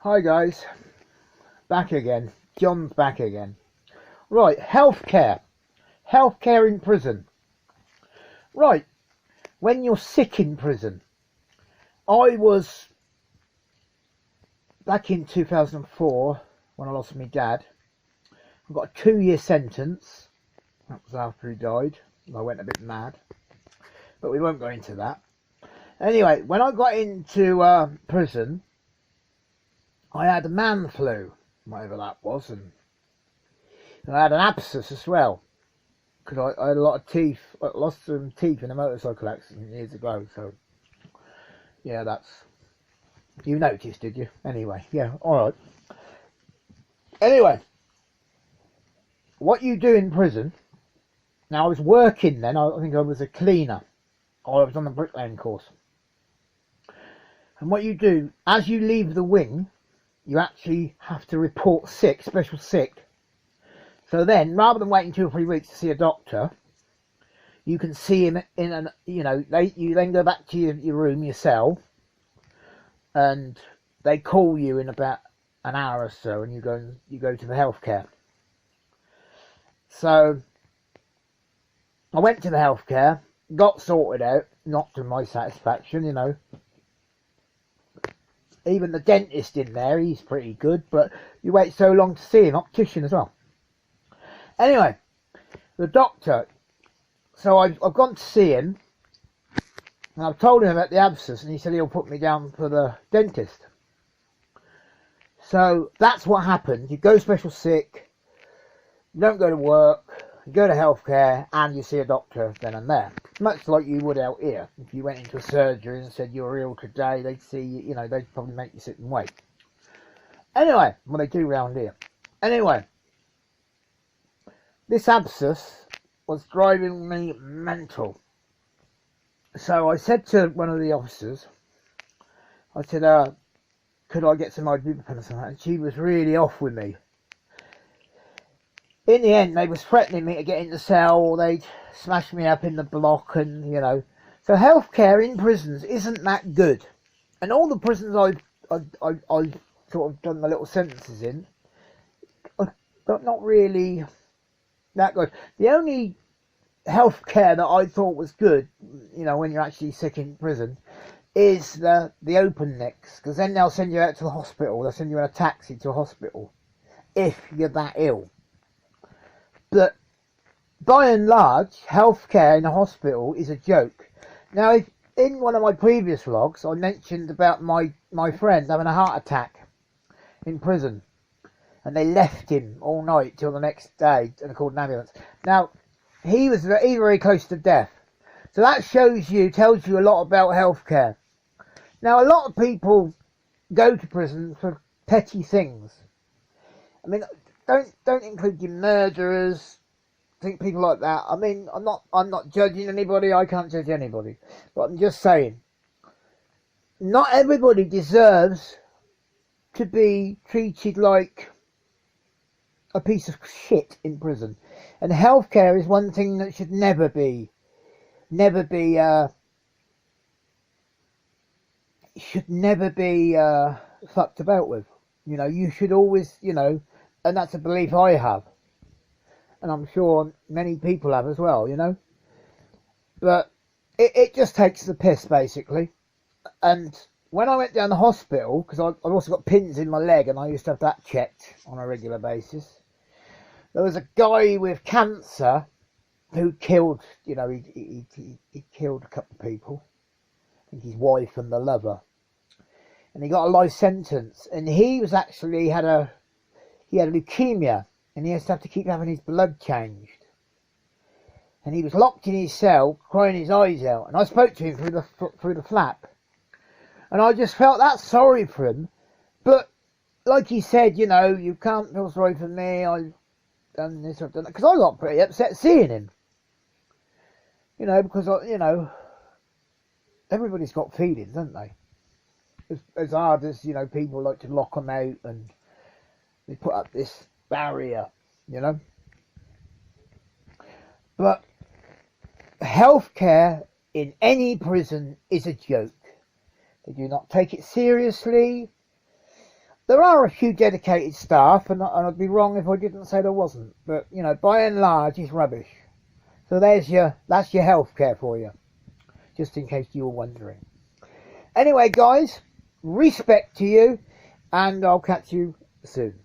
Hi guys, back again. John's back again. Right, healthcare. Healthcare in prison. Right, when you're sick in prison. I was, back in 2004, when I lost my dad, I got a 2-year sentence. That was after he died. I went a bit mad. But we won't go into that. Anyway, when I got into prison, I had a man flu, whatever that was, and I had an abscess as well, because I had a lot of teeth. I lost some teeth in a motorcycle accident years ago. So yeah, that's, you noticed, did you? Anyway, yeah, all right. Anyway, what you do in prison? Now I was working then. I think I was a cleaner. I was on the bricklaying course. And what you do, as you leave the wing, you actually have to report sick, special sick. So then, rather than waiting 2 or 3 weeks to see a doctor, you can see him in an, you then go back to your room, your cell, and they call you in about an hour or so, and you go to the healthcare. So I went to the healthcare, got sorted out, not to my satisfaction, Even the dentist in there, he's pretty good, but you wait so long to see him, optician as well. Anyway, the doctor, so I've gone to see him, and I've told him about the abscess, and he said he'll put me down for the dentist. So that's what happened. You go special sick, you don't go to work, you go to healthcare, and you see a doctor then and there. Much like you would out here. If you went into a surgery and said you're ill today, they'd see you, they'd probably make you sit and wait. Anyway, what they do round here. Anyway, this abscess was driving me mental. So I said to one of the officers, I said, could I get some ibuprofen or something? And she was really off with me. In the end, they was threatening me to get in the cell, or they'd smash me up in the block, and So healthcare in prisons isn't that good, and all the prisons I've sort of done my little sentences in, are not really that good. The only healthcare that I thought was good, when you're actually sick in prison, is the open nicks, because then they'll send you out to the hospital. They'll send you in a taxi to a hospital if you're that ill. But by and large, healthcare in a hospital is a joke. Now, in one of my previous vlogs, I mentioned about my friend having a heart attack in prison, and they left him all night till the next day, and they called an ambulance. Now, he was very close to death, so that tells you a lot about healthcare. Now, a lot of people go to prison for petty things. I mean, don't include your murderers, people like that. I mean, I'm not judging anybody. I can't judge anybody, but I'm just saying, not everybody deserves to be treated like a piece of shit in prison. And healthcare is one thing that should never be fucked about with. You should always, and that's a belief I have, and I'm sure many people have as well, but it just takes the piss, basically. And when I went down the hospital, because I've also got pins in my leg, and I used to have that checked on a regular basis, there was a guy with cancer who killed, he killed a couple of people. I think his wife and the lover, and he got a life sentence. And he was actually had leukemia, and he used to have to keep having his blood changed. And he was locked in his cell, crying his eyes out. And I spoke to him through the flap, and I just felt that sorry for him. But like he said, you can't feel sorry for me. I've done this, I've done that, because I got pretty upset seeing him. Because everybody's got feelings, don't they? As hard as people like to lock them out, and they put up this barrier, But healthcare in any prison is a joke. They do not take it seriously. there are a few dedicated staff, and I'd be wrong if I didn't say there wasn't. But you know, by and large, it's rubbish. So that's your healthcare for you, just in case you were wondering. Anyway, guys, respect to you, and I'll catch you soon.